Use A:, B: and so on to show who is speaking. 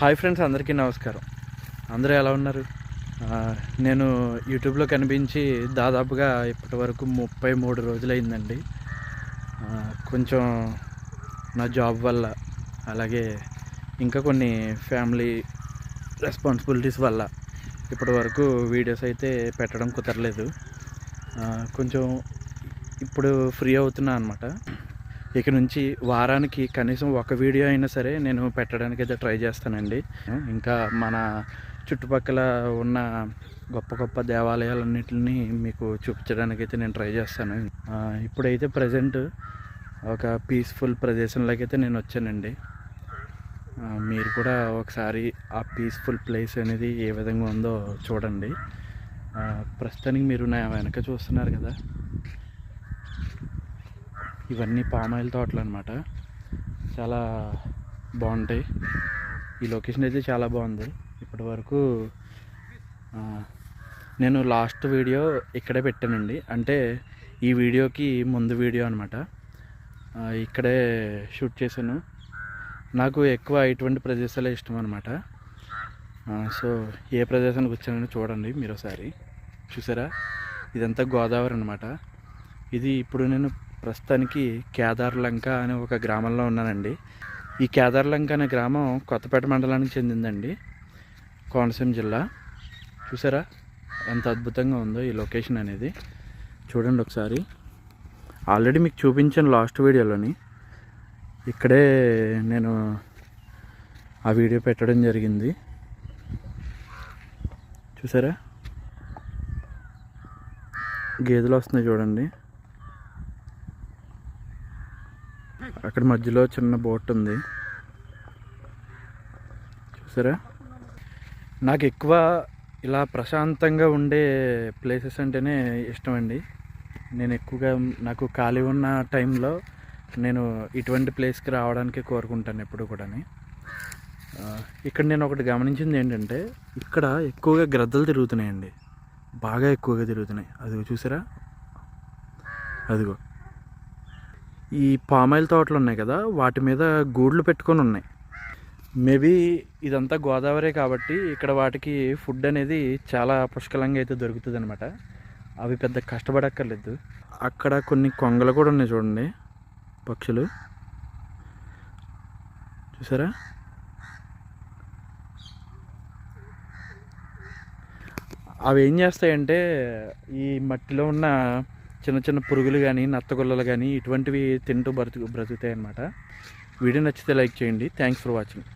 A: Hi friends, అందరికీ నమస్కారం. అందరూ ఎలా ఉన్నారు? నేను యూట్యూబ్లో కనిపించి దాదాపుగా ఇప్పటి వరకు 33 రోజులైందండి. కొంచెం నా జాబ్ వల్ల, అలాగే ఇంకా కొన్ని ఫ్యామిలీ రెస్పాన్సిబిలిటీస్ వల్ల ఇప్పటి వరకు వీడియోస్ అయితే పెట్టడం కుదరలేదు. కొంచెం ఇప్పుడు ఫ్రీ అవుతున్నా అనమాట. ఇక నుంచి వారానికి కనీసం ఒక వీడియో అయినా సరే నేను పెట్టడానికి అయితే ట్రై చేస్తానండి. ఇంకా మన చుట్టుపక్కల ఉన్న గొప్ప గొప్ప దేవాలయాలన్నింటినీ మీకు చూపించడానికి అయితే నేను ట్రై చేస్తాను. ఇప్పుడైతే ప్రజెంట్ ఒక పీస్ఫుల్ ప్రదేశంలోకి అయితే నేను వచ్చానండి. మీరు కూడా ఒకసారి ఆ పీస్ఫుల్ ప్లేస్ అనేది ఏ విధంగా ఉందో చూడండి. ప్రస్తుతానికి మీరు నా వెనక చూస్తున్నారు కదా, ఇవన్నీ పామాయిల్ తోటలు అనమాట. చాలా బాగుంటాయి. ఈ లొకేషన్ అయితే చాలా బాగుంది. ఇప్పటి వరకు నేను లాస్ట్ వీడియో ఇక్కడే పెట్టానండి, అంటే ఈ వీడియోకి ముందు వీడియో అనమాట. ఇక్కడే షూట్ చేశాను. నాకు ఎక్కువ ఇటువంటి ప్రదేశాలే ఇష్టం అనమాట. సో ఏ ప్రదేశానికి వచ్చానని చూడండి మీరు ఒకసారి. చూసారా, ఇదంతా గోదావరి అనమాట. ఇది ఇప్పుడు నేను ప్రస్తుతానికి కేదార్లంక అనే ఒక గ్రామంలో ఉన్నానండి. ఈ కేదార్లంక అనే గ్రామం కొత్తపేట మండలానికి చెందిందండి, కోనసీమ జిల్లా. చూసారా ఎంత అద్భుతంగా ఉందో ఈ లొకేషన్ అనేది. చూడండి ఒకసారి. ఆల్రెడీ మీకు చూపించాను లాస్ట్ వీడియోలోని. ఇక్కడే నేను ఆ వీడియో పెట్టడం జరిగింది. చూసారా, గేదెలు వస్తున్నాయి చూడండి. అక్కడ మధ్యలో చిన్న బోట్ ఉంది, చూసారా. నాకు ఎక్కువ ఇలా ప్రశాంతంగా ఉండే ప్లేసెస్ అంటేనే ఇష్టం అండి. నేను ఎక్కువగా నాకు ఖాళీ ఉన్న టైంలో నేను ఇటువంటి ప్లేస్కి రావడానికి కోరుకుంటాను ఎప్పుడు కూడా. ఇక్కడ నేను ఒకటి గమనించింది ఏంటంటే, ఇక్కడ ఎక్కువగా గ్రద్దలు తిరుగుతున్నాయండి, బాగా ఎక్కువగా తిరుగుతున్నాయి. అదిగో చూసారా, అదిగో ఈ పామాయిల్ తోటలు ఉన్నాయి కదా, వాటి మీద గూడ్లు పెట్టుకొని ఉన్నాయి. మేబీ ఇదంతా గోదావరి కాబట్టి ఇక్కడ వాటికి ఫుడ్ అనేది చాలా పుష్కలంగా అయితే దొరుకుతుంది అనమాట. అవి పెద్ద కష్టపడక్కర్లేదు. అక్కడ కొన్ని కొంగలు కూడా ఉన్నాయి చూడండి, పక్షులు. చూసారా, అవి ఏం చేస్తాయంటే ఈ మట్టిలో ఉన్న చిన్న చిన్న పురుగులు కానీ, నత్తగుల్లలు కానీ ఇటువంటివి తింటూ బ్రతుకుతాయి అన్నమాట. వీడియో నచ్చితే లైక్ చేయండి. Thanks for watching.